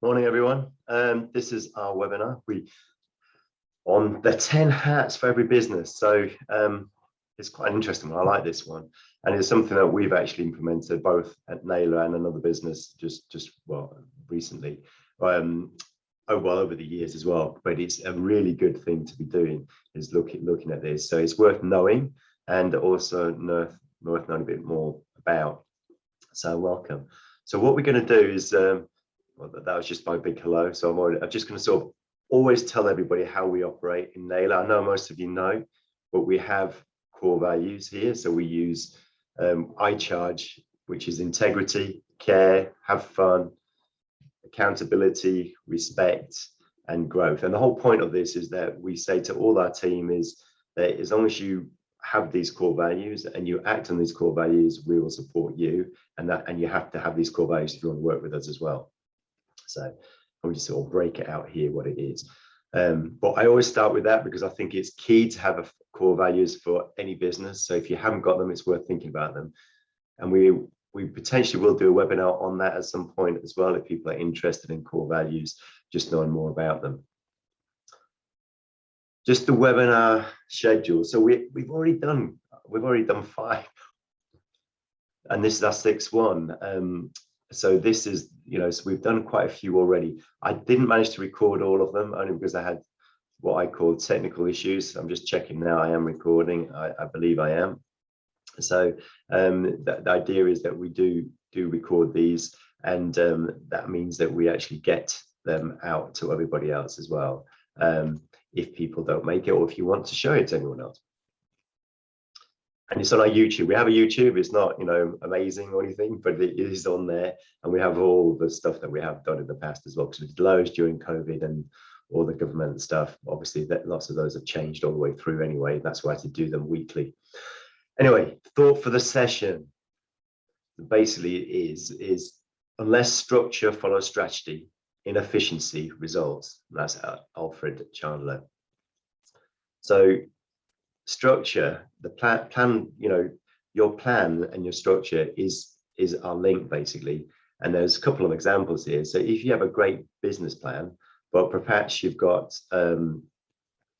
Morning, everyone. This is our webinar. On the 10 hats for every business. So it's quite an interesting one. I like this one. And it's something that we've actually implemented both at Naylor and another business just recently, over the years as well. But it's a really good thing to be doing, is looking at this. So it's worth knowing, and also worth knowing a bit more about. So welcome. So what we're going to do is, well, that was just my big hello. So I'm just going to sort of always tell everybody how we operate in Naylor. I know most of you know, but we have core values here. So we use iCharge, which is integrity, care, have fun, accountability, respect, and growth. And the whole point of this is that we say to all our team is that as long as you have these core values and you act on these core values, we will support you. And you have to have these core values if you want to work with us as well. So I'll just sort of break it out here what it is. But I always start with that because I think it's key to have core values for any business. So if you haven't got them, it's worth thinking about them. And we potentially will do a webinar on that at some point as well, if people are interested in core values, just knowing more about them. Just the webinar schedule. So we've already done 5, and this is our 6th one. So this is, so we've done quite a few already. I didn't manage to record all of them, only because I had what I call technical issues. I'm just checking now. I am recording. I believe I am. So the idea is that we do record these, and that means that we actually get them out to everybody else as well, if people don't make it, or if you want to show it to anyone else. And it's on our YouTube. We have a YouTube. It's not, amazing or anything, but it is on there. And we have all the stuff that we have done in the past as well, because we did loads during COVID and all the government stuff. Obviously, lots of those have changed all the way through anyway. That's why I had to do them weekly. Anyway, thought for the session basically is unless structure follows strategy, inefficiency results. That's Alfred Chandler. So structure, the plan, your plan and your structure is our link basically. And there's a couple of examples here. So if you have a great business plan, but perhaps you've got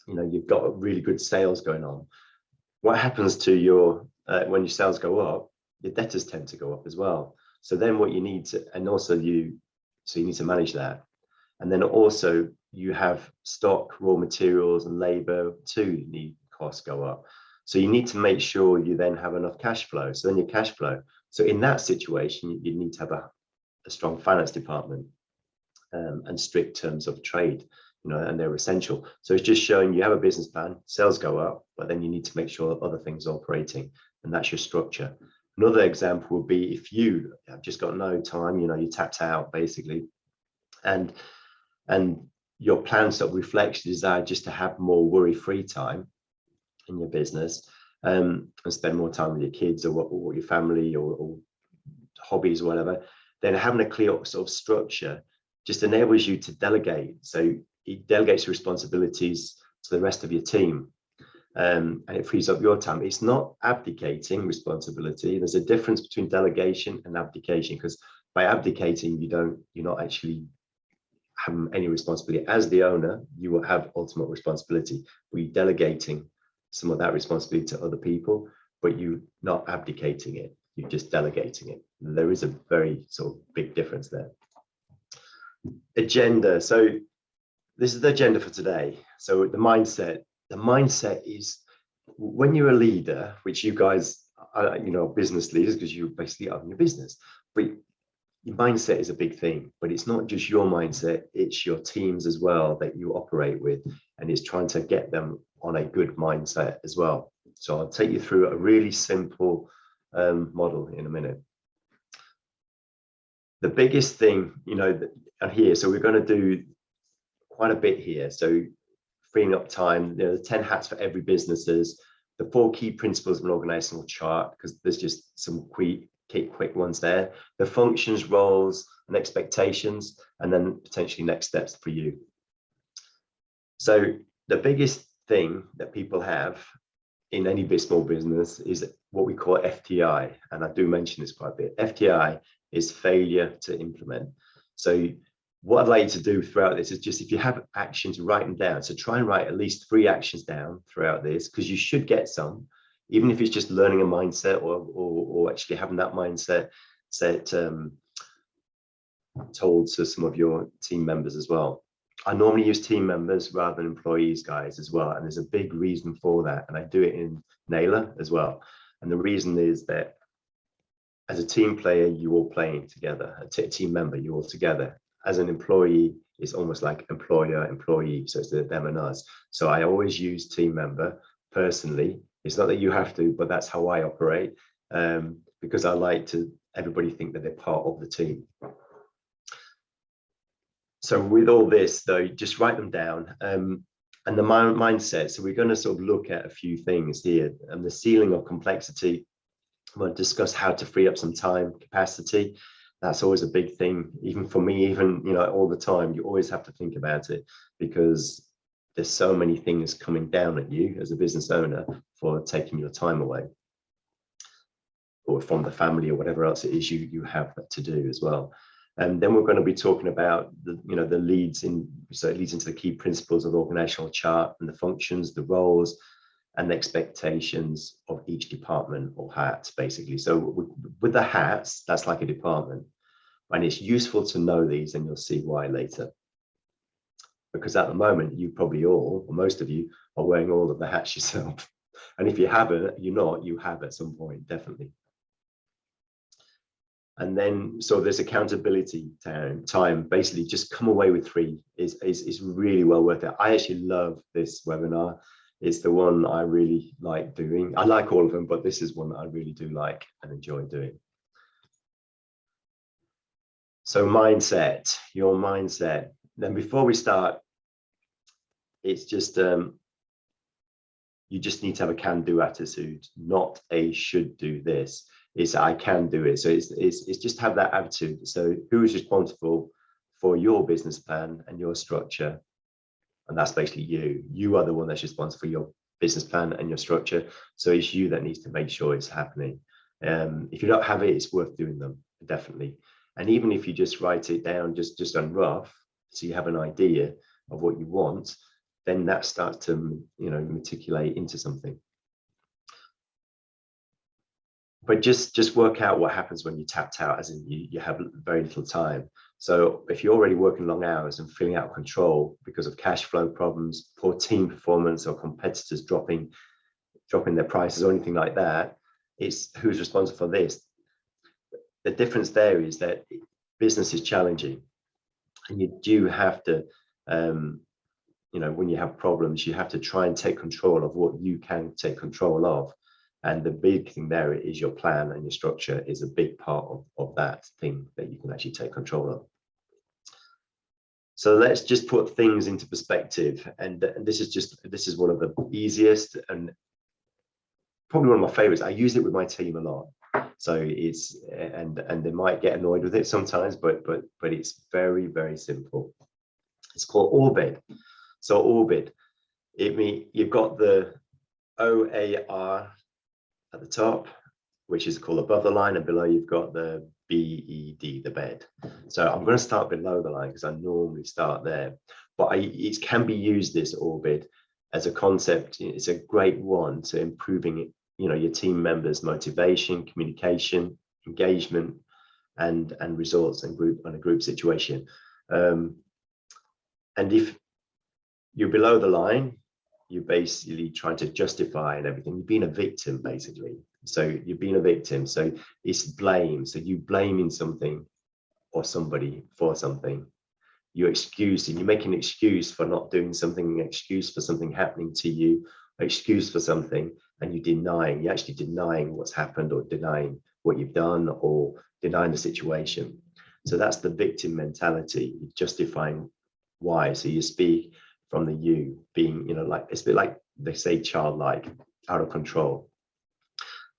you've got really good sales going on, what happens to your when your sales go up, your debtors tend to go up as well. So then what you need to, and also you need to manage that. And then also you have stock, raw materials, and labor too need costs go up. So you need to make sure you then have enough cash flow. So then your cash flow. So in that situation, you need to have a strong finance department and strict terms of trade, and they're essential. So it's just showing you have a business plan, sales go up, but then you need to make sure that other things are operating, and that's your structure. Another example would be if you have just got no time, you tapped out basically, and your plan sort of reflects the desire just to have more worry-free time in your business, and spend more time with your kids or your family or hobbies or whatever, then having a clear sort of structure just enables you to delegate. So it delegates responsibilities to the rest of your team, and it frees up your time. It's not abdicating responsibility. There's a difference between delegation and abdication, because by abdicating, you're not actually having any responsibility. As the owner, you will have ultimate responsibility. We're delegating some of that responsibility to other people, but you're not abdicating it, you're just delegating it. There is a very sort of big difference there. Agenda. So this is the agenda for today. So the mindset is, when you're a leader, which you guys are, business leaders, because you basically own your business, but your mindset is a big thing. But it's not just your mindset, it's your teams as well that you operate with, and it's trying to get them on a good mindset as well. So I'll take you through a really simple model in a minute. The biggest thing, and here, so we're going to do quite a bit here. So freeing up time, the 10 hats for every businesses, the 4 key principles of an organizational chart, because there's just some quick ones there, the functions, roles, and expectations, and then potentially next steps for you. So the biggest thing that people have in any small business is what we call FTI, and I do mention this quite a bit. FTI is failure to implement. So what I'd like you to do throughout this is just, if you have actions, write them down. So try and write at least 3 actions down throughout this, because you should get some, even if it's just learning a mindset or actually having that mindset told to some of your team members as well. I normally use team members rather than employees, guys, as well. And there's a big reason for that. And I do it in Naylor as well. And the reason is that as a team player, you're all playing together. A team member, you're all together. As an employee, it's almost like employer, employee. So it's them and us. So I always use team member personally. It's not that you have to, but that's how I operate, because I like to everybody think that they're part of the team. So with all this, though, just write them down. And the mindset. So we're going to sort of look at a few things here. And the ceiling of complexity. We'll discuss how to free up some time capacity. That's always a big thing, even for me, even, you know, all the time. You always have to think about it, because there's so many things coming down at you as a business owner for taking your time away, or from the family or whatever else it is you have to do as well. And then we're going to be talking about the, you know, the leads in, so it leads into the key principles of the organizational chart and the functions, the roles, and the expectations of each department or hats, basically. So with the hats, that's like a department. And it's useful to know these, and you'll see why later. Because at the moment, you probably all, or most of you, are wearing all of the hats yourself. And if you haven't, you have at some point, definitely. And then, so there's accountability time. Basically, just come away with 3 is really well worth it. I actually love this webinar. It's the one I really like doing. I like all of them, but this is one that I really do like and enjoy doing. So mindset, your mindset. Then before we start, it's just, you just need to have a can-do attitude, not a should do this. It's I can do it. So it's just have that attitude. So who is responsible for your business plan and your structure? And that's basically you. You are the one that's responsible for your business plan and your structure. So it's you that needs to make sure it's happening. If you don't have it, it's worth doing them, definitely. And even if you just write it down, just on rough, so you have an idea of what you want, then that starts to, you know, matriculate into something. But just work out what happens when you tapped out, as in you have very little time. So if you're already working long hours and feeling out of control because of cash flow problems, poor team performance, or competitors dropping their prices or anything like that, it's who's responsible for this. The difference there is that business is challenging, and you do have to, you know, when you have problems, you have to try and take control of what you can take control of. And the big thing there is your plan, and your structure is a big part of that thing that you can actually take control of. So let's just put things into perspective. And this is one of the easiest and probably one of my favorites. I use it with my team a lot. So it's, and they might get annoyed with it sometimes, but it's very, very simple. It's called orbit. So orbit, it means you've got the OAR at the top, which is called above the line, and below you've got the BED, the bed. So I'm going to start below the line because I normally start there, but it can be used, this orbit, as a concept. It's a great one to improving it, you know, your team members' motivation, communication, engagement, and results and a group situation. And if you're below the line, you're basically trying to justify and everything. You've been a victim, basically. So you've been a victim. So it's blame. So you blaming something or somebody for something. You're excusing. You're making an excuse for not doing something, an excuse for something happening to you, an excuse for something, and you're denying. You're actually denying what's happened, or denying what you've done, or denying the situation. So that's the victim mentality. You're justifying why. So you speak from the you, being, you know, like, it's a bit like they say, childlike, out of control.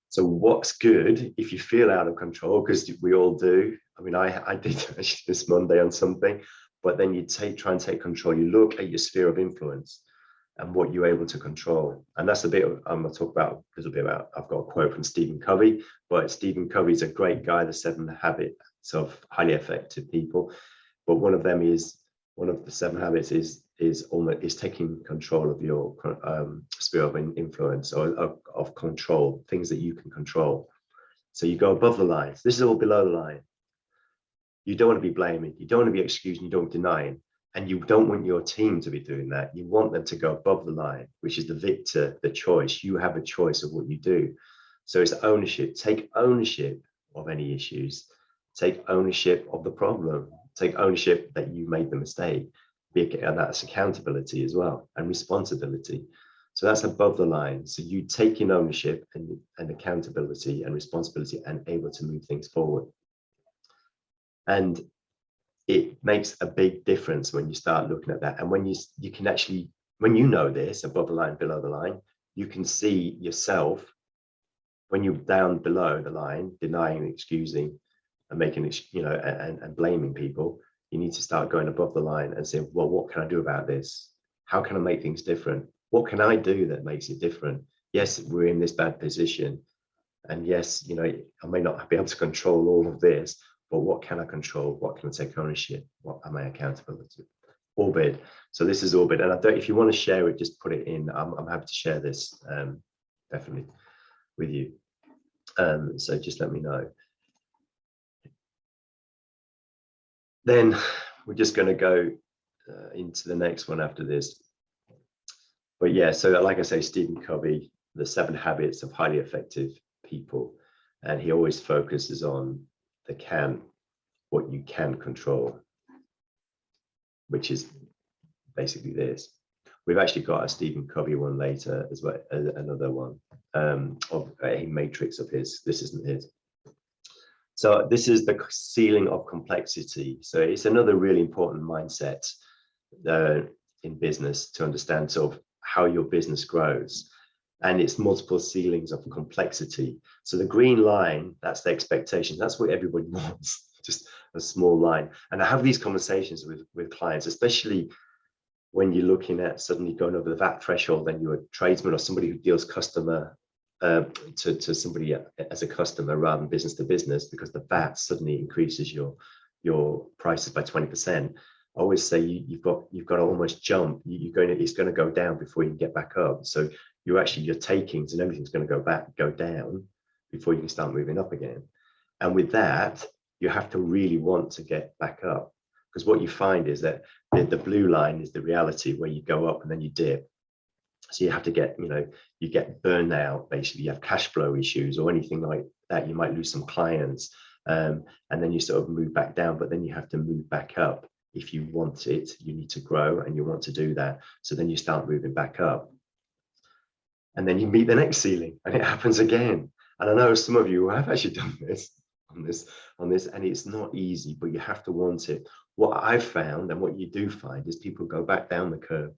So what's good if you feel out of control, because we all do. I mean, I did actually this Monday on something, but then you try and take control. You look at your sphere of influence and what you're able to control. And that's a bit I'm going to talk about a little bit about. I've got a quote from Stephen Covey, but Stephen Covey is a great guy, the 7 Habits of Highly Effective People. but one of the 7 habits is taking control of your sphere of influence, or of control, things that you can control. So you go above the line. So this is all below the line. You don't want to be blaming, you don't want to be excusing, you don't want denying, and you don't want your team to be doing that. You want them to go above the line, which is the victor, the choice. You have a choice of what you do. So it's ownership. Take ownership of any issues. Take ownership of the problem. Take ownership that you made the mistake. And that's accountability as well, and responsibility. So that's above the line. So you taking ownership and accountability and responsibility and able to move things forward. And it makes a big difference when you start looking at that. And when you can actually, when you know this, above the line, below the line, you can see yourself when you're down below the line, denying, excusing, and making, and blaming people. You need to start going above the line and say, well, what can I do about this? How can I make things different? What can I do that makes it different? Yes, we're in this bad position. And yes, I may not be able to control all of this, but what can I control? What can I take ownership? What am I accountable to? Orbit. So this is Orbit. And if you want to share it, just put it in. I'm happy to share this definitely with you. So just let me know. Then we're just going to go into the next one after this. But yeah, so like I say, Stephen Covey, the 7 habits of highly effective people. And he always focuses on what you can control, which is basically this. We've actually got a Stephen Covey one later as well, another one of a matrix of his. This isn't his. So this is the ceiling of complexity. So it's another really important mindset in business to understand sort of how your business grows. And it's multiple ceilings of complexity. So the green line, that's the expectation. That's what everybody wants, just a small line. And I have these conversations with clients, especially when you're looking at suddenly going over the VAT threshold and you're a tradesman or somebody who deals customer to somebody as a customer rather than business to business, because the VAT suddenly increases your prices by 20%. I always say you've got to almost jump. It's going to go down before you can get back up. So your takings and everything's going to go down before you can start moving up again. And with that, you have to really want to get back up, because what you find is that the blue line is the reality where you go up and then you dip. So you have to get, you get burned out, basically. You have cash flow issues or anything like that. You might lose some clients, and then you sort of move back down, but then you have to move back up. If you want it, you need to grow and you want to do that. So then you start moving back up. And then you meet the next ceiling and it happens again. And I know some of you have actually done this on this, and it's not easy, but you have to want it. What I've found, and what you do find, is people go back down the curve.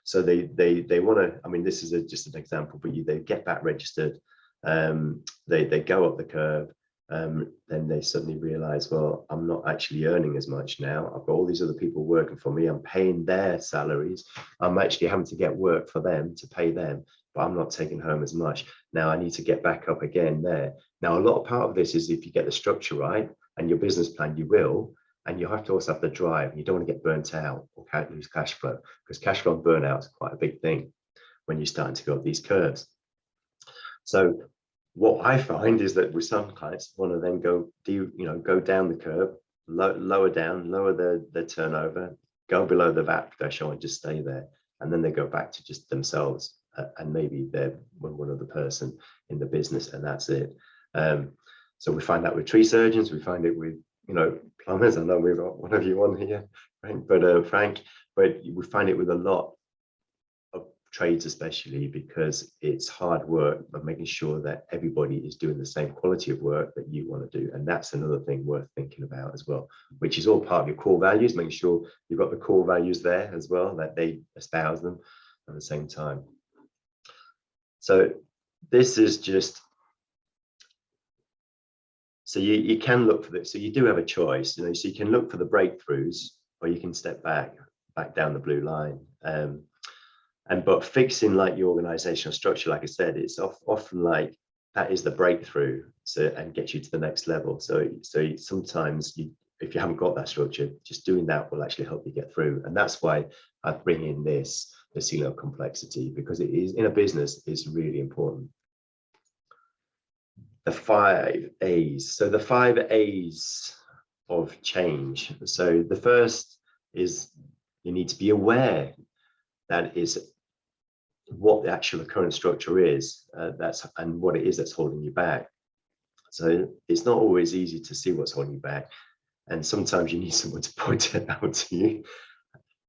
So they want to, I mean, this is just an example, but they get back registered, they go up the curve, then they suddenly realize, well, I'm not actually earning as much now. I've got all these other people working for me. I'm paying their salaries. I'm actually having to get work for them to pay them, but I'm not taking home as much. Now I need to get back up again there. Now, a lot of part of this is if you get the structure right and your business plan, you will. And you have to also have the drive. You don't want to get burnt out or lose cash flow, because cash flow and burnout is quite a big thing when you're starting to go up these curves. So what I find is that with some clients want to then go down the curve, lower the turnover, go below the VAT threshold and just stay there. And then they go back to just themselves, and maybe they're one other person in the business, and that's it. So we find that with tree surgeons, we find it with plumbers. I know we've got one of you on here, Frank, but we find it with a lot of trades, especially because it's hard work, but making sure that everybody is doing the same quality of work that you want to do. And that's another thing worth thinking about as well, which is all part of your core values, making sure you've got the core values there as well, that they espouse them at the same time. So this is just, so you can look for this. So you do have a choice, so you can look for the breakthroughs, or you can step back down the blue line. But fixing like your organizational structure, like I said, it's often like that is the breakthrough, and get you to the next level. So sometimes if you haven't got that structure, just doing that will actually help you get through. And that's why I bring in this, the C-level complexity, because it is, in a business, is really important. The 5 A's. So the 5 A's of change. So the first is you need to be aware that is what the actual current structure is, and what it is that's holding you back. So it's not always easy to see what's holding you back, and sometimes you need someone to point it out to you.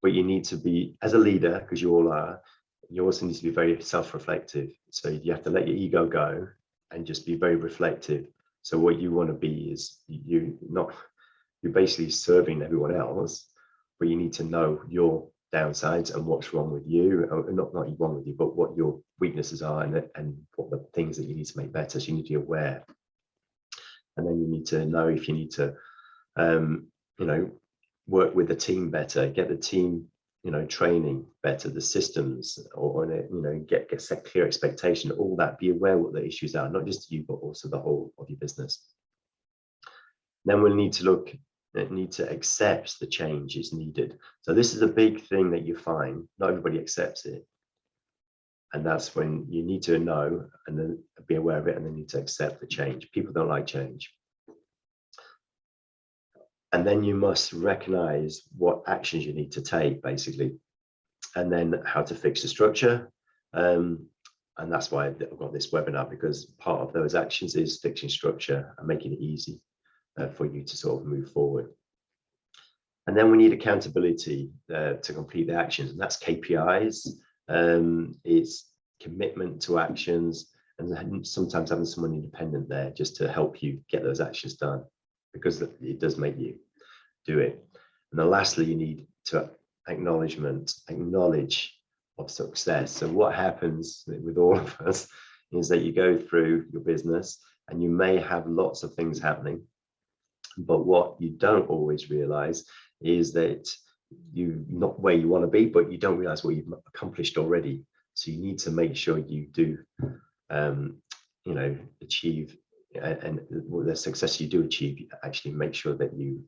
But you need to be, as a leader, because you all are, you also need to be very self-reflective. So you have to let your ego go and just be very reflective. So what you want to be is you're basically serving everyone else, but you need to know your downsides and what's wrong with you, or not wrong with you, but what your weaknesses are, and what the things that you need to make better. So you need to be aware, and then you need to know if you need to work with the team better, get the team training better, the systems, or get set clear expectation, all that. Be aware what the issues are, not just you but also the whole of your business. Then we'll need to accept the change is needed. So this is a big thing that you find not everybody accepts it, and that's when you need to know and then be aware of it, and then need to accept the change. People don't like change. And then you must recognize what actions you need to take, basically, and then how to fix the structure. And that's why I've got this webinar, because part of those actions is fixing structure and making it easy for you to sort of move forward. And then we need accountability to complete the actions, and that's KPIs. It's commitment to actions, and sometimes having someone independent there just to help you get those actions done, because it does make you do it. And then lastly, you need to acknowledge of success. So what happens with all of us is that you go through your business and you may have lots of things happening, but what you don't always realize is that you're not where you want to be, but you don't realize what you've accomplished already. So you need to make sure you do achieve, and the success you do achieve, actually make sure that you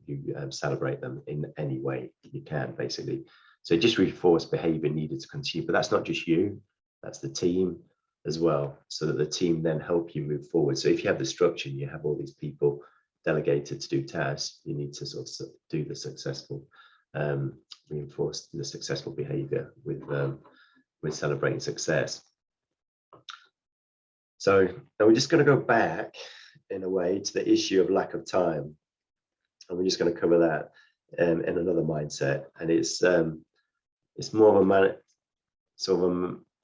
celebrate them in any way you can, basically. So just reinforce behavior needed to continue, but that's not just you, that's the team as well, so that the team then help you move forward. So if you have the structure and you have all these people delegated to do tasks, you need to sort of do the successful, reinforce the successful behavior with celebrating success. So now we're just going to go back in a way to the issue of lack of time, and we're just going to cover that in another mindset, and it's more of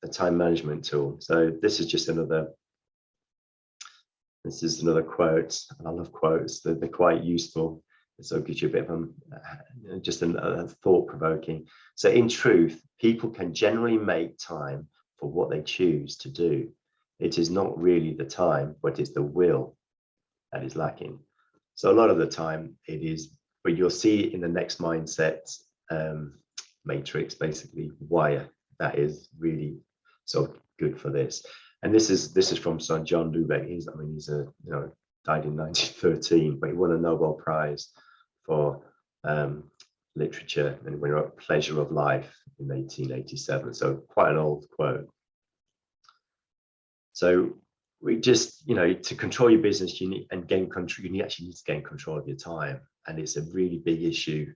a time management tool. So this is just another quote, and I love quotes. They're quite useful, so it gives you a bit of just a thought-provoking. So in truth, people can generally make time for what they choose to do. It is not really the time, but it's the will that is lacking. So a lot of the time it is, but you'll see in the next mindset matrix, basically, why that is really so good for this. And this is from Sir John Lubeck. He's died in 1913, but he won a Nobel Prize for literature, and he wrote Pleasure of Life in 1887. So quite an old quote. So we just, to control your business, you need to gain control of your time. And it's a really big issue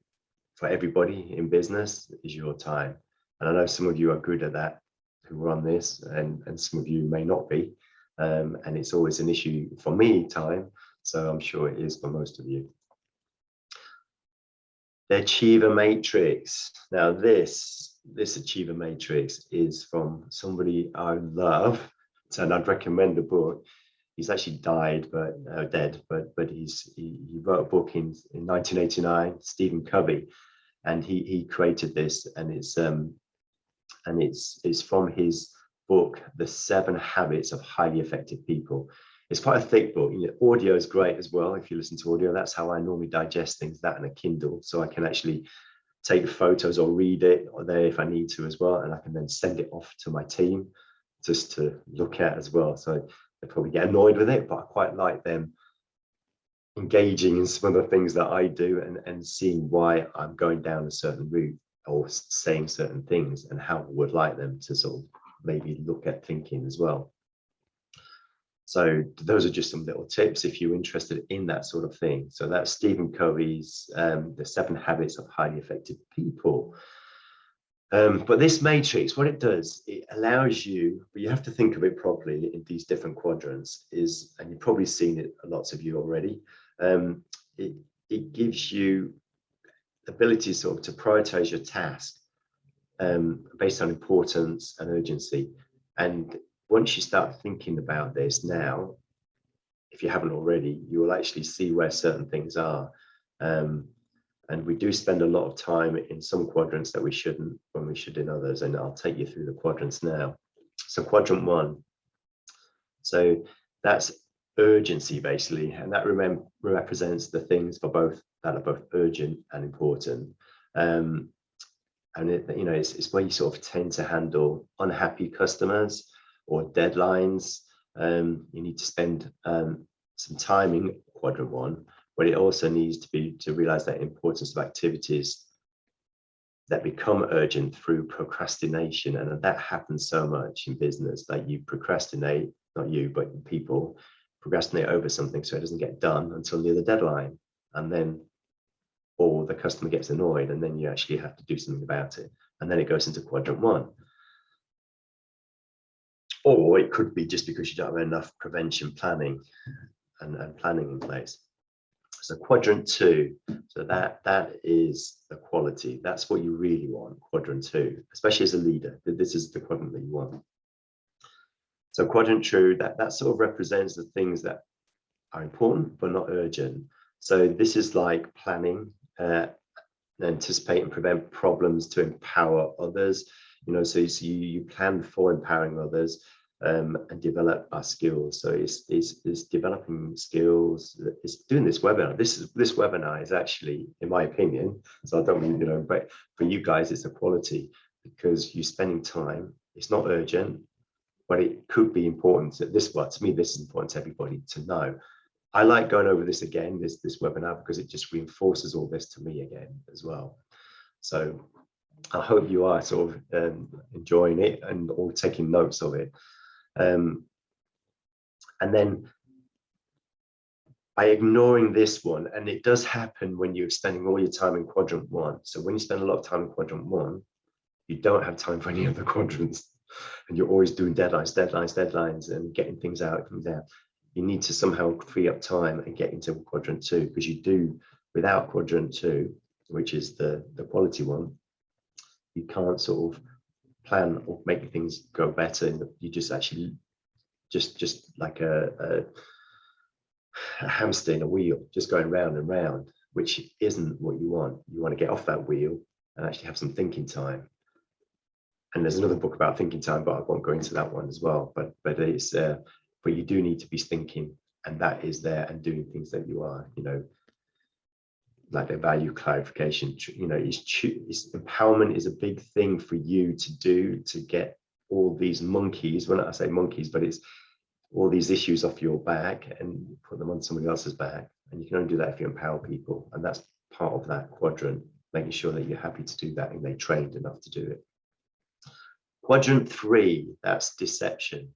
for everybody in business, is your time. And I know some of you are good at that who are on this, and some of you may not be. And it's always an issue for me, time. So I'm sure it is for most of you. The Achiever Matrix. Now this Achiever Matrix is from somebody I love, and I'd recommend the book. He's actually died, but dead, but he wrote a book in 1989, Stephen Covey, and he created this, and it's from his book, The 7 Habits of Highly Effective People. It's quite a thick book. Audio is great as well. If you listen to audio, that's how I normally digest things, that and a Kindle, so I can actually take photos or read it or there if I need to as well, and I can then send it off to my team just to look at as well. So they probably get annoyed with it, but I quite like them engaging in some of the things that I do, and seeing why I'm going down a certain route or saying certain things, and how I would like them to sort of maybe look at thinking as well. So those are just some little tips if you're interested in that sort of thing. So that's Stephen Covey's The 7 Habits of Highly Effective People. But this matrix, what it does, it allows you, but you have to think of it properly in these different quadrants, and you've probably seen it, lots of you already. It gives you the ability sort of to prioritize your task based on importance and urgency. And once you start thinking about this now, if you haven't already, you will actually see where certain things are. And we do spend a lot of time in some quadrants that we shouldn't, when we should in others. And I'll take you through the quadrants now. So quadrant 1. So that's urgency, basically. And that represents the things that are both urgent and important. And it's where you sort of tend to handle unhappy customers or deadlines. You need to spend some time in quadrant 1. But it also needs to realize that importance of activities that become urgent through procrastination. And that happens so much in business, that you procrastinate, not you, but people procrastinate over something so it doesn't get done until near the deadline. And then, or the customer gets annoyed, and then you actually have to do something about it. And then it goes into quadrant 1. Or it could be just because you don't have enough prevention planning and planning in place. So quadrant 2, so that is the quality. That's what you really want, quadrant 2, especially as a leader. This is the quadrant that you want. So quadrant 2, that sort of represents the things that are important but not urgent. So this is like planning, anticipate and prevent problems to empower others. So you plan for empowering others. And develop our skills. So it's developing skills. It's doing this webinar. This webinar is actually, in my opinion, so I don't mean, but for you guys, it's a quality, because you're spending time. It's not urgent, but it could be important. To me, this is important to everybody to know. I like going over this again, this webinar, because it just reinforces all this to me again as well. So I hope you are sort of enjoying it and all taking notes of it. And then by ignoring this one, and it does happen when you're spending all your time in quadrant 1. So when you spend a lot of time in quadrant 1, you don't have time for any other quadrants, and you're always doing deadlines, and getting things out. You need to somehow free up time and get into quadrant 2, because you do, without quadrant 2, which is the quality one, you can't sort of plan or make things go better. You just actually just like a hamster in a wheel, just going round and round, which isn't what you want. You want to get off that wheel and actually have some thinking time. And there's another book about thinking time, but I won't go into that one as well. But it's but you do need to be thinking, and that is there, and doing things that you are, like the value clarification. Empowerment is a big thing for you to do, to get all these monkeys, well, not I say monkeys, but it's all these issues off your back and put them on somebody else's back. And you can only do that if you empower people. And that's part of that quadrant, making sure that you're happy to do that and they're trained enough to do it. Quadrant 3, that's deception.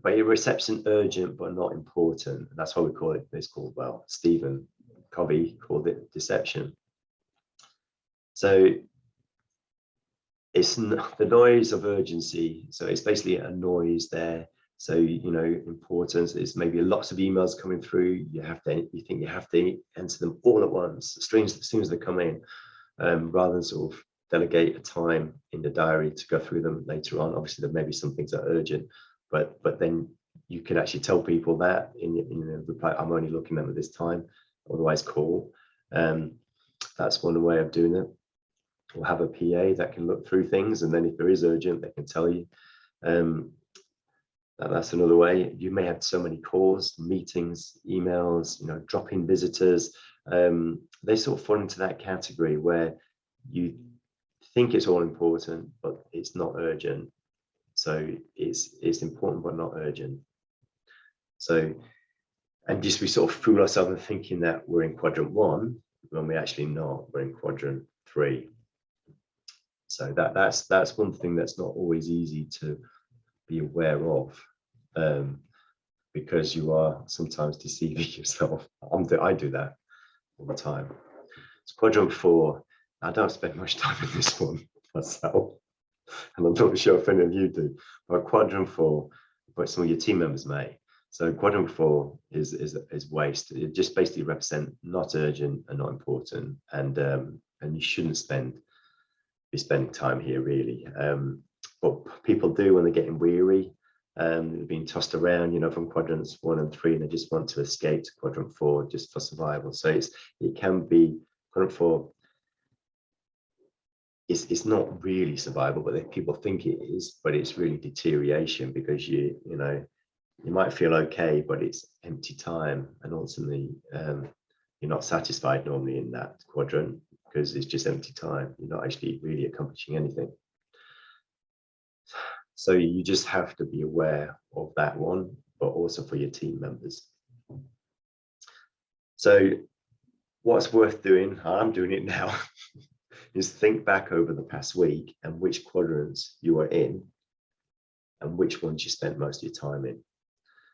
But your reception urgent but not important. That's why we call it, it's called, well, Stephen Covey called it deception. So it's the noise of urgency. So it's basically a noise there. So, importance is maybe lots of emails coming through. You think you have to answer them all at once, as soon as they come in, rather than sort of delegate a time in the diary to go through them later on. Obviously, there may be some things that are urgent, but then you can actually tell people that in the reply, I'm only looking at them at this time, otherwise call. That's one way of doing it. Or have a PA that can look through things, and then if there is urgent, they can tell you. That's another way. You may have so many calls, meetings, emails, drop-in visitors. They sort of fall into that category where you think it's all important, but it's not urgent. So it's important but not urgent. So, and just we sort of fool ourselves into thinking that we're in quadrant 1 when we're actually not. We're in quadrant 3. So that's one thing that's not always easy to be aware of, because you are sometimes deceiving yourself. I do that all the time. It's quadrant 4. I don't spend much time in this one myself, and I'm not sure if any of you do. But quadrant 4, but some of your team members may. So quadrant 4 is waste. It just basically represents not urgent and not important, and you shouldn't be spending time here really. But people do when they're getting weary. They're being tossed around, you know, from quadrants 1 and 3, and they just want to escape to quadrant 4 just for survival. So it can be quadrant 4. It's not really survival, but people think it is, but it's really deterioration, because you know you might feel okay, but it's empty time, and ultimately you're not satisfied normally in that quadrant, because it's just empty time. You're not actually really accomplishing anything. So you just have to be aware of that one, but also for your team members. So what's worth doing, I'm doing it now, is think back over the past week and which quadrants you were in and which ones you spent most of your time in.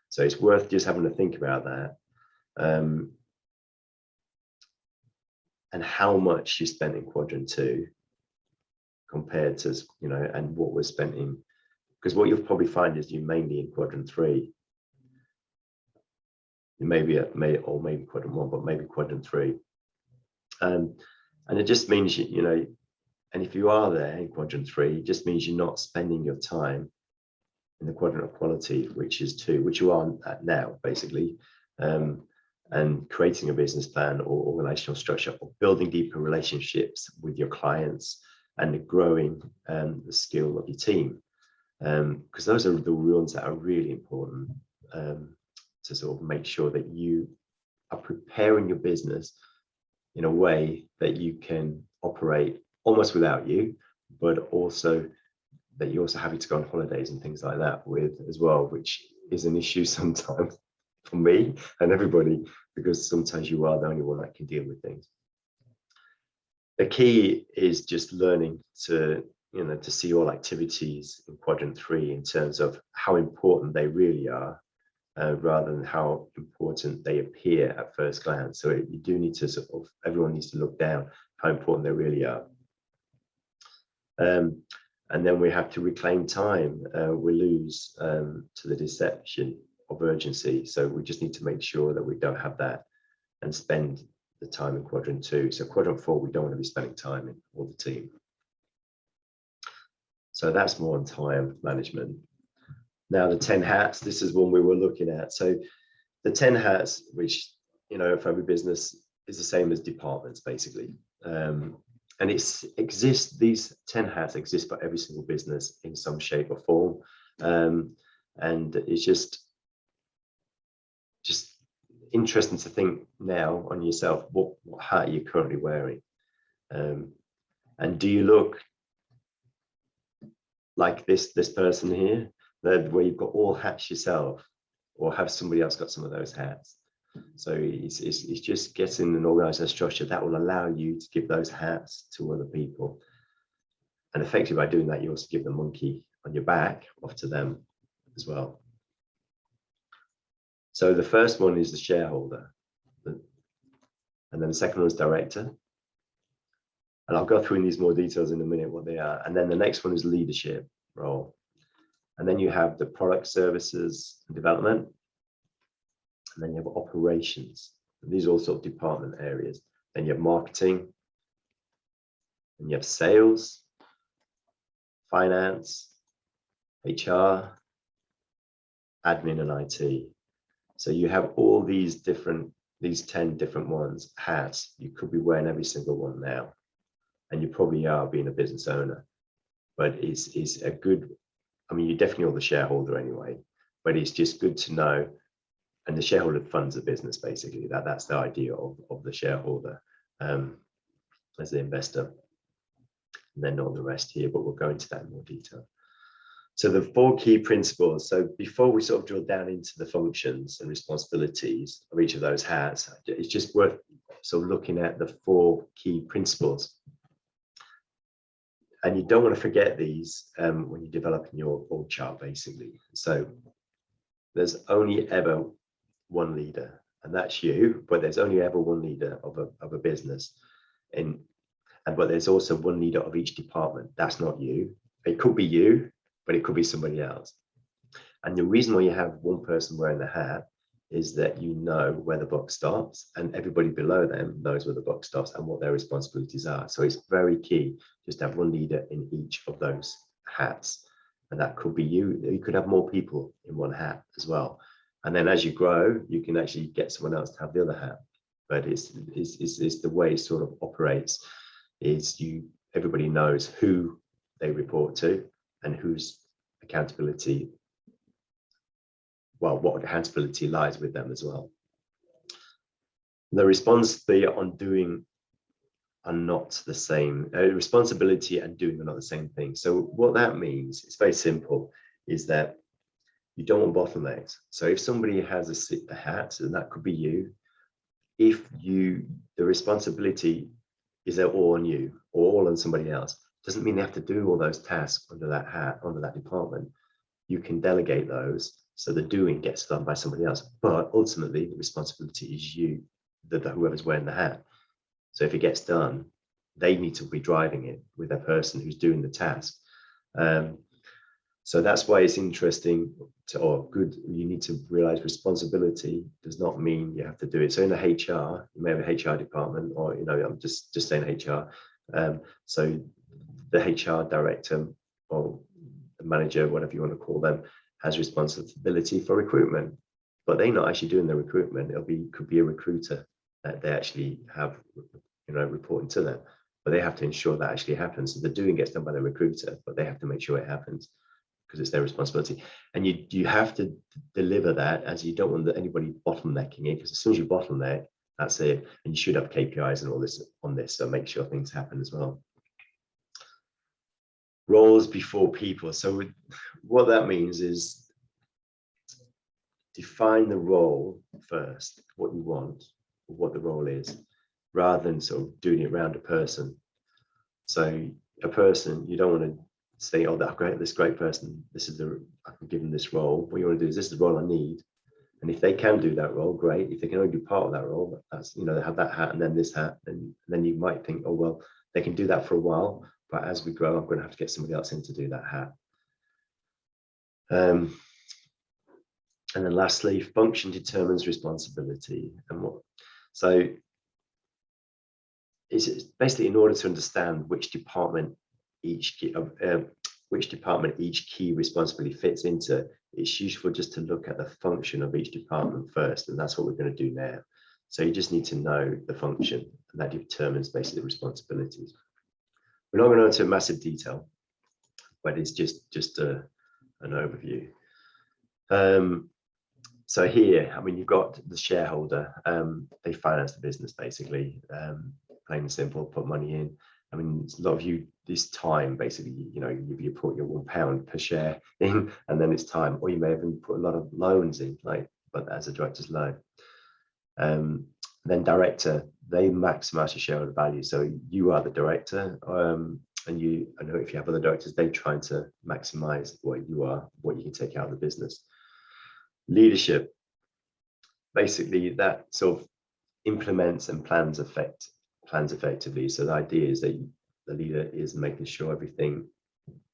So it's worth just having to think about that, and how much you spent in quadrant 2 compared to, you know, and what was spent in, because what you'll probably find is you mainly in quadrant 3. You maybe quadrant 1, but maybe quadrant 3. And it just means you know, and if you are there in quadrant 3, it just means you're not spending your time in the quadrant of quality, which is 2, which you are at now, basically, and creating a business plan or organizational structure, or building deeper relationships with your clients, and growing the skill of your team, because those are the ones that are really important, to sort of make sure that you are preparing your business in a way that you can operate almost without you, but also that you're also having to go on holidays and things like that with as well, which is an issue sometimes for me and everybody, because sometimes you are the only one that can deal with things. The key is just learning to, you know, to see all activities in quadrant 3 in terms of how important they really are, rather than how important they appear at first glance. So you do need to sort of, everyone needs to look down how important they really are. And then we have to reclaim time. We lose to the deception of urgency. So we just need to make sure that we don't have that and spend the time in quadrant 2. So quadrant 4, we don't want to be spending time in, all the team. So that's more on time management. Now the 10 hats, this is one we were looking at. So the 10 hats, which, you know, for every business is the same as departments basically. And these 10 hats exist for every single business in some shape or form. And it's just interesting to think now on yourself, what hat are you currently wearing? And do you look like this person here, where you've got all hats yourself, or have somebody else got some of those hats? So it's just getting an organized structure that will allow you to give those hats to other people. And effectively by doing that, you also give the monkey on your back off to them as well. So the first one is the shareholder. And then the second one is director. And I'll go through in these more details in a minute what they are. And then the next one is leadership role. And then you have the product, services, and development. And then you have operations. And these are all sort of department areas. Then you have marketing. And you have sales, finance, HR, admin, and IT. So you have all these 10 different ones, hats. You could be wearing every single one now. And you probably are being a business owner. But it's a good, I mean, you're definitely all the shareholder anyway, but it's just good to know. And the shareholder funds the business, basically. That's the idea of the shareholder as the investor. And then all the rest here, but we'll go into that in more detail. So the 4 key principles. So before we sort of drill down into the functions and responsibilities of each of those hats, it's just worth sort of looking at the 4 key principles. And you don't want to forget these when you're developing your org chart, basically. So there's only ever one leader, and that's you, but there's only ever one leader of a business. But there's also one leader of each department. That's not you. It could be you, but it could be somebody else. And the reason why you have one person wearing the hat is that you know where the buck stops, and everybody below them knows where the buck stops and what their responsibilities are. So it's very key just to have one leader in each of those hats. And that could be you. You could have more people in one hat as well. And then as you grow, you can actually get someone else to have the other hat. But it's the way it sort of operates is everybody knows who they report to and whose accountability, well, what accountability lies with them as well. The responsibility on doing are not the same. Responsibility and doing are not the same thing. So what that means, it's very simple, is that you don't want bottlenecks. So if somebody has a hat, and that could be you, if the responsibility is all on you or all on somebody else, doesn't mean they have to do all those tasks under that hat, under that department. You can delegate those, so the doing gets done by somebody else. But ultimately, the responsibility is you, whoever's wearing the hat. So if it gets done, they need to be driving it with a person who's doing the task. So that's why it's interesting or good. You need to realize responsibility does not mean you have to do it. So in the HR, you may have a HR department, or I'm just saying HR. So the HR director or the manager, whatever you want to call them, has responsibility for recruitment, but they're not actually doing the recruitment. Could be a recruiter that they actually have, reporting to them, but they have to ensure that actually happens. So the doing gets done by the recruiter, but they have to make sure it happens because it's their responsibility. And you have to deliver that, as you don't want anybody bottlenecking it, because as soon as you bottleneck, that's it. And you should have KPIs and all this on this, so make sure things happen as well. Roles before people. So what that means is define the role first, what you want, what the role is, rather than sort of doing it around a person. So a person, you don't want to say, oh, this great person, I can give them this role. What you want to do is, this is the role I need. And if they can do that role, great. If they can only do part of that role, that's, they have that hat and then this hat, and then you might think, oh, well, they can do that for a while, but as we grow, I'm going to have to get somebody else in to do that hat. And then lastly, function determines responsibility. So it's basically, in order to understand which department each key responsibility fits into, it's useful just to look at the function of each department first, and that's what we're going to do now. So you just need to know the function, and that determines basically the responsibilities. We're not going to go into massive detail, but it's just an overview. So here, you've got the shareholder. They finance the business, basically, plain and simple, put money in. A lot of you, this time, basically, you put your £1 per share in, and then it's time, or you may even put a lot of loans in, but as a director's loan. Then director, they maximize your shareholder value. So you are the director, and I know if you have other directors, they're trying to maximize what you can take out of the business. Leadership, basically, that sort of implements and plans effectively. So the idea is that the leader is making sure everything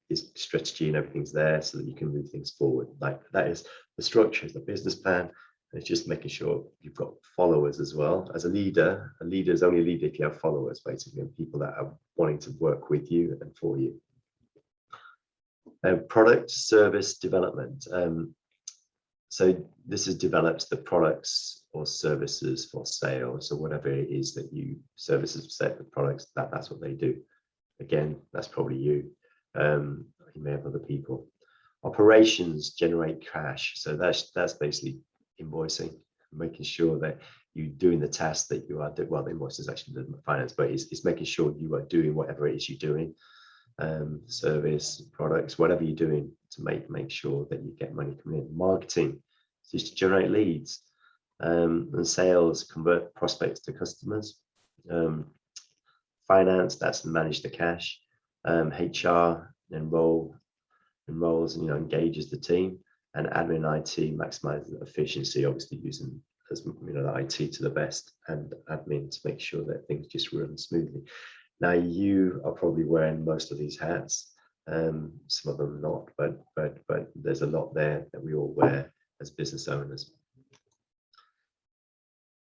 is strategy and everything's there so that you can move things forward. That is the structure, is the business plan. And it's just making sure you've got followers as well. As a leader is only a leader if you have followers, basically, and people that are wanting to work with you and for you. Product service development. So this develops the products or services for sale. So whatever it is that you services, set the products, that's what they do. Again, that's probably you. You may have other people. Operations generate cash. So that's basically invoicing, making sure that you're doing the tasks that you are doing. Well, the invoice is actually the finance, but it's making sure you are doing whatever it is you're doing. service, products, whatever you're doing to make sure that you get money coming in. Marketing, just to generate leads, and sales, convert prospects to customers. Finance, that's to manage the cash. HR, enrolls and engages the team, and admin IT maximizes efficiency, obviously using the IT to the best, and admin to make sure that things just run smoothly. Now you are probably wearing most of these hats, some of them not, but there's a lot there that we all wear as business owners.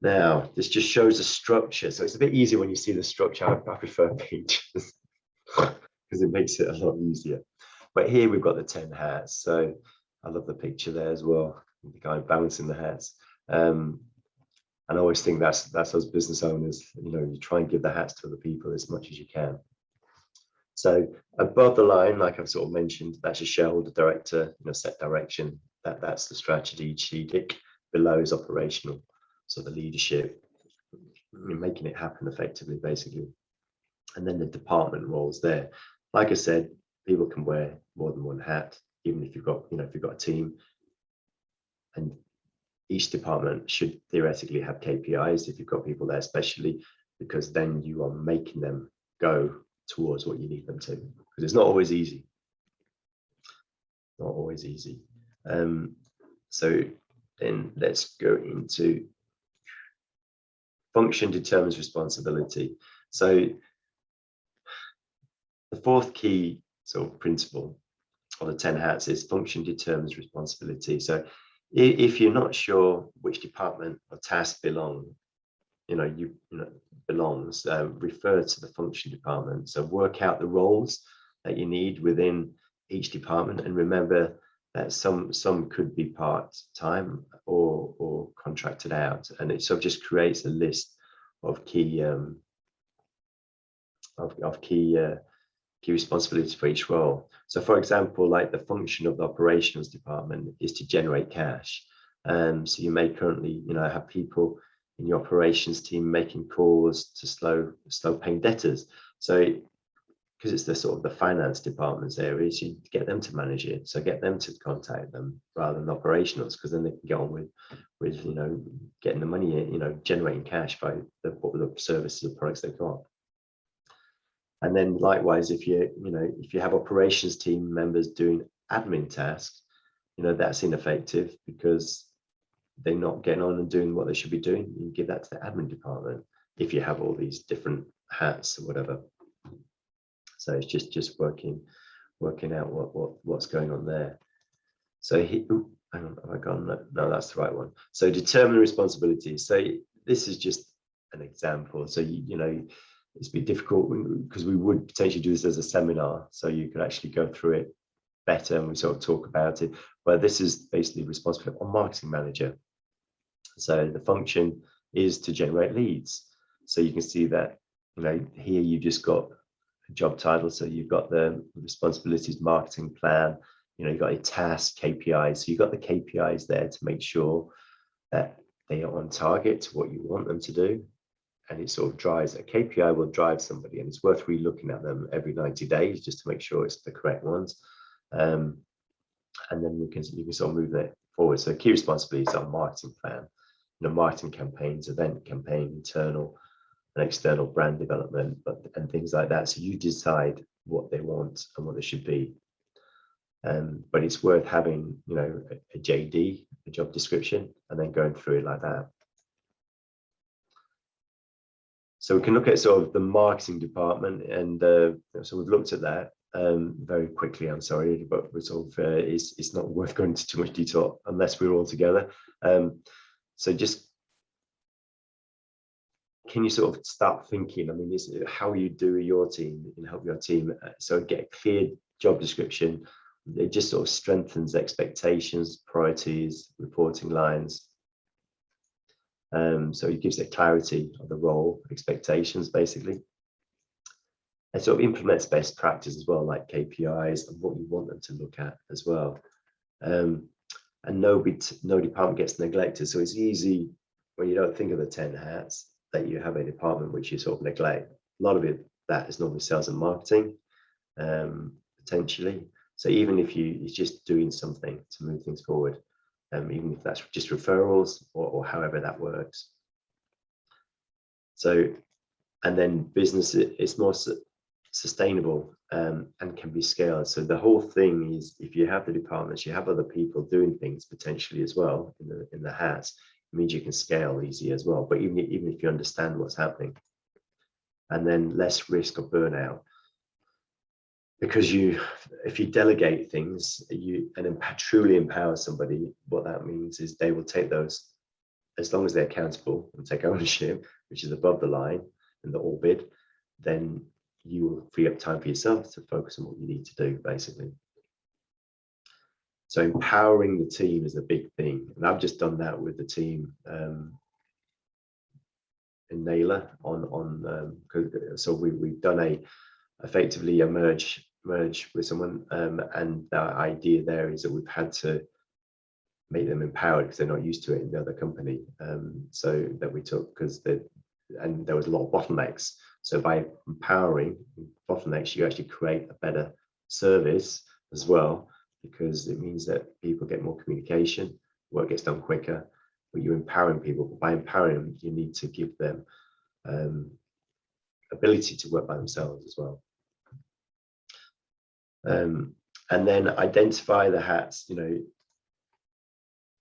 Now this just shows the structure, so it's a bit easier when you see the structure. I prefer pictures because it makes it a lot easier. But here we've got the 10 hats, so I love the picture there as well, the guy balancing the hats. And I always think that's us business owners, you try and give the hats to other people as much as you can. So above the line, like I've sort of mentioned, that's a shareholder director, set direction, that's the strategic. Below is operational, so the leadership, making it happen effectively, basically. And then the department roles there. Like I said, people can wear more than one hat, even if you've got, if you've got a team. And each department should theoretically have KPIs if you've got people there, especially because then you are making them go towards what you need them to, because it's not always easy. Not always easy. So then let's go into function determines responsibility. So the fourth key sort of principle of the 10 hats is function determines responsibility. So if you're not sure which department or task belongs, refer to the function department. So work out the roles that you need within each department, and remember that some could be part-time or contracted out, and it sort of just creates a list of key key responsibilities for each role. So for example, like the function of the operations department is to generate cash. So you may currently, have people in your operations team making calls to slow paying debtors. So because it's the sort of the finance department's area, so you get them to manage it. So get them to contact them rather than operationals, because then they can get on with getting the money in, generating cash by the services and products they've got. And then likewise, if you have operations team members doing admin tasks, that's ineffective because they're not getting on and doing what they should be doing. You give that to the admin department if you have all these different hats or whatever. So it's just working out what's going on there. So hang on, have I gone? No, that's the right one. So determine responsibility. So this is just an example. So it's a bit difficult because we would potentially do this as a seminar, so you could actually go through it better and we sort of talk about it. But this is basically responsible for a marketing manager. So the function is to generate leads. So you can see that here you've just got a job title. So you've got the responsibilities, marketing plan. You've got a task, KPIs. So you've got the KPIs there to make sure that they are on target to what you want them to do. And it sort of drives, a KPI will drive somebody, and it's worth re-looking at them every 90 days just to make sure it's the correct ones. And then you can sort of move that forward. So key responsibilities are marketing plan, marketing campaigns, event campaign, internal and external brand development, and things like that. So you decide what they want and what they should be. But it's worth having, a JD, a job description, and then going through it like that. So we can look at sort of the marketing department, and so we've looked at that very quickly. I'm sorry, but we're sort of it's not worth going into too much detail unless we're all together. So just can you sort of start thinking? I mean, is how you do your team, you can help your team. So get a clear job description. It just sort of strengthens expectations, priorities, reporting lines. So it gives it clarity of the role, expectations, basically. And sort of implements best practice as well, like KPIs and what you want them to look at as well. And no department gets neglected. So it's easy when you don't think of the 10 hats that you have a department which you sort of neglect. A lot of that is normally sales and marketing. potentially. So even if it's just doing something to move things forward, even if that's just referrals or however that works. So, and then business is more sustainable and can be scaled. So the whole thing is, if you have the departments, you have other people doing things potentially as well in the hats, it means you can scale easy as well. But even if you understand what's happening, and then less risk of burnout. Because if you delegate things and truly empower somebody, what that means is they will take those, as long as they're accountable and take ownership, which is above the line in the orbit, then you will free up time for yourself to focus on what you need to do, basically. So empowering the team is a big thing, and I've just done that with the team in Naylor so we've done effectively a merge with someone, and the idea there is that we've had to make them empowered because they're not used to it in the other company. So that we took, and there was a lot of bottlenecks. So by empowering bottlenecks, you actually create a better service as well, because it means that people get more communication, work gets done quicker, but you're empowering people. But by empowering them, you need to give them ability to work by themselves as well. And then identify the hats, that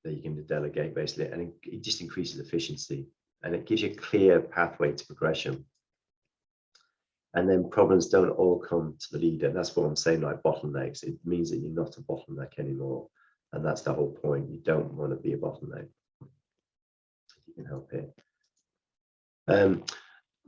you can delegate basically, and it just increases efficiency, and it gives you a clear pathway to progression. And then problems don't all come to the leader. And that's what I'm saying, like bottlenecks. It means that you're not a bottleneck anymore, and that's the whole point. You don't want to be a bottleneck. You can help it.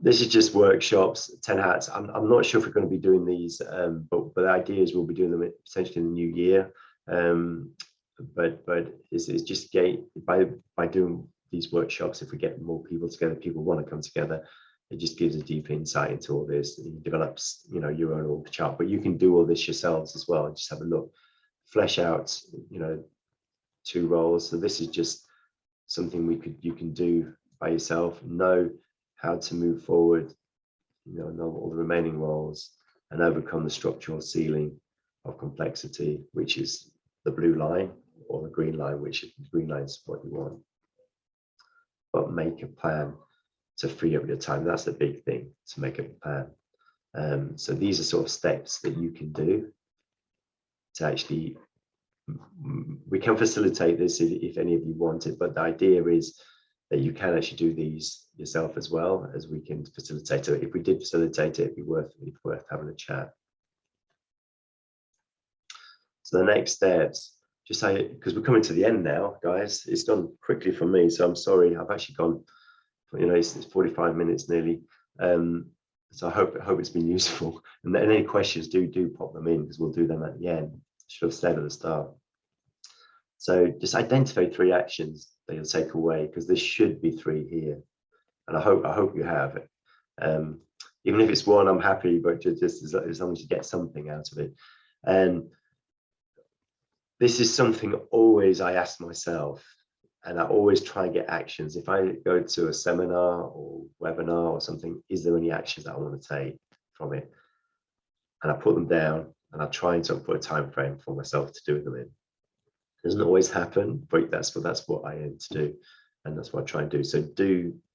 This is just workshops, 10 hats. I'm not sure if we're going to be doing these, but the idea is we'll be doing them potentially in the new year. But it's just by doing these workshops, if we get more people together, people want to come together, it just gives a deep insight into all this. It develops, your own org chart, but you can do all this yourselves as well. Just have a look, flesh out, 2 roles. So this is just something you can do by yourself. Know how to move forward, know all the remaining roles, and overcome the structural ceiling of complexity, which is the blue line, or the green line, which is the green line is what you want. But make a plan to free up your time. That's the big thing, to make a plan. So these are sort of steps that you can do to actually, we can facilitate this if any of you want it, but the idea is that you can actually do these yourself as well, as we can facilitate it. If we did facilitate it, it'd be worth having a chat. So the next steps, just say, because we're coming to the end now, guys. It's gone quickly for me, so I'm sorry. I've actually gone, it's 45 minutes nearly. So I hope it's been useful. And any questions, do pop them in, because we'll do them at the end. I should have said at the start. So just identify 3 actions that you'll take away, because there should be 3 here, and I hope you have it. Even if it's 1, I'm happy, but just as long as you get something out of it. And this is something always I ask myself, and I always try and get actions. If I go to a seminar or webinar or something, is there any actions that I want to take from it? And I put them down, and I try and sort of put a time frame for myself to do them in. Doesn't always happen, but that's what I aim to do, and that's what I try and do.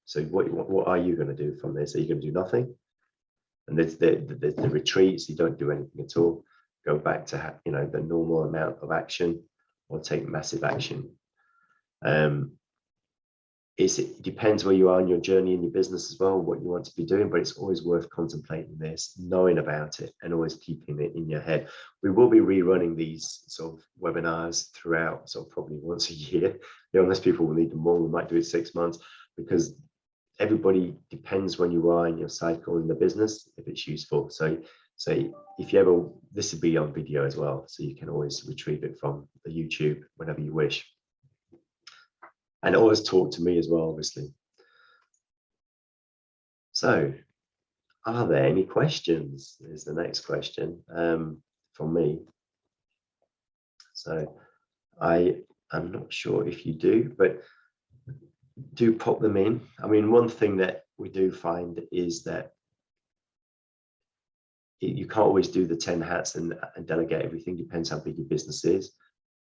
So what are you going to do from this? Are you going to do nothing? And there's the retreats, you don't do anything at all. Go back to the normal amount of action, or take massive action. It depends where you are in your journey in your business as well, what you want to be doing, but it's always worth contemplating this, knowing about it, and always keeping it in your head. We will be rerunning these sort of webinars throughout, so probably once a year. Unless people will need them more, we might do it 6 months, because everybody depends when you are in your cycle in the business, if it's useful. So if you ever, this will be on video as well, so you can always retrieve it from the YouTube whenever you wish. And always talk to me as well, obviously. So, are there any questions? Is the next question from me. So, I am not sure if you do, but do pop them in. I mean, one thing that we do find is that you can't always do the 10 hats and delegate everything. Depends how big your business is.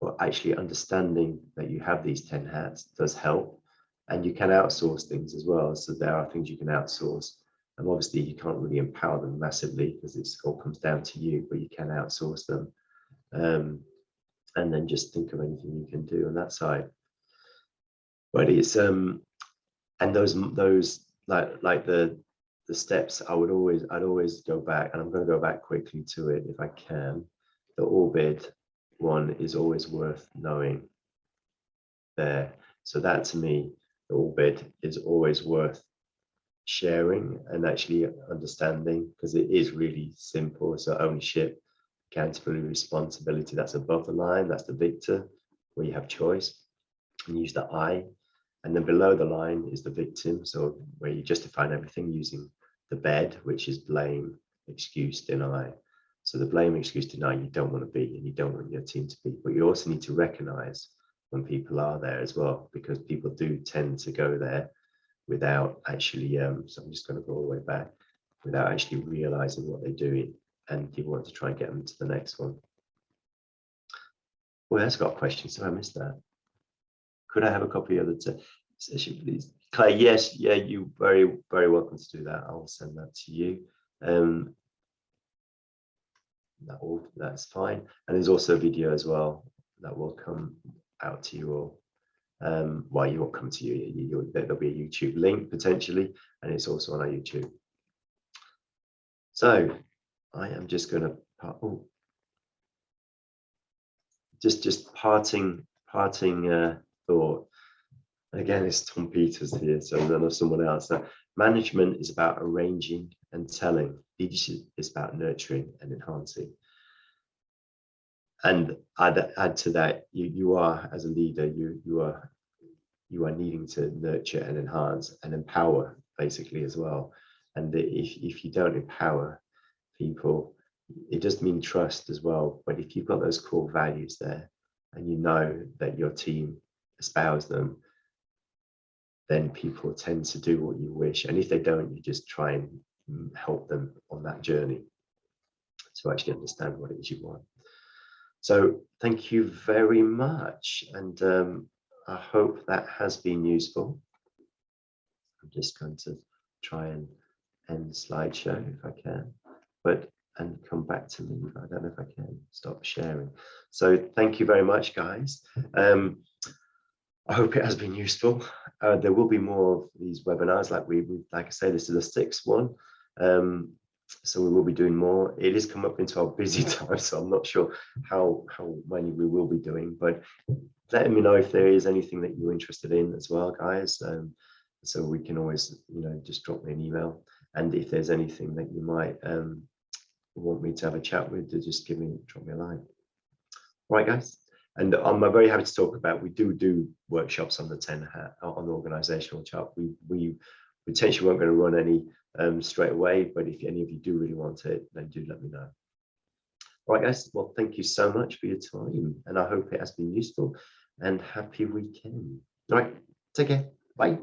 But actually understanding that you have these 10 hats does help. And you can outsource things as well. So there are things you can outsource. And obviously you can't really empower them massively because it all comes down to you, but you can outsource them. And then just think of anything you can do on that side. But it's and those like the steps, I'd always go back, and I'm going to go back quickly to it if I can. The orbit one is always worth knowing there. So that to me, the orbit is always worth sharing and actually understanding, because it is really simple. So ownership, accountability, responsibility, that's above the line, that's the victor, where you have choice, and use the I. And then below the line is the victim, so where you justify everything using the bed, which is blame, excuse, deny. So the blame, excuse, deny, you don't want to be, and you don't want your team to be. But you also need to recognize when people are there as well, because people do tend to go there without actually, so I'm just going to go all the way back, without actually realizing what they're doing, and you want to try and get them to the next one. Well, that's got a question, so I missed that. Could I have a copy of the session, please? Claire, yes, yeah, you very, very welcome to do that. I'll send that to you. That's fine. And there's also a video as well that will come out to you all. Well, you won't come to you. There'll be a YouTube link potentially, and it's also on our YouTube. So I am just going to just parting thought. Again, it's Tom Peters here, so none of someone else. So management is about arranging and telling. Leadership is about nurturing and enhancing. And I'd add to that, you are, as a leader, you are needing to nurture and enhance and empower, basically, as well. And if you don't empower people, it does mean trust as well. But if you've got those core values there, and you know that your team espouse them, then people tend to do what you wish. And if they don't, you just try and help them on that journey to actually understand what it is you want. So thank you very much. And I hope that has been useful. I'm just going to try and end slideshow if I can, and come back to me. I don't know if I can stop sharing. So thank you very much, guys. I hope it has been useful. There will be more of these webinars, like I say, this is the 6th one. So we will be doing more. It is come up into our busy time, so I'm not sure how many we will be doing, but let me know if there is anything that you're interested in as well, guys. So we can always, just drop me an email. And if there's anything that you might want me to have a chat with, just drop me a line. All right, guys. And I'm very happy to talk about, we do workshops on the 10 hat, on the organizational chart. We potentially weren't going to run any straight away, but if any of you do really want it, then do let me know. All right, guys. Well, thank you so much for your time, and I hope it has been useful, and happy weekend. All right, take care. Bye.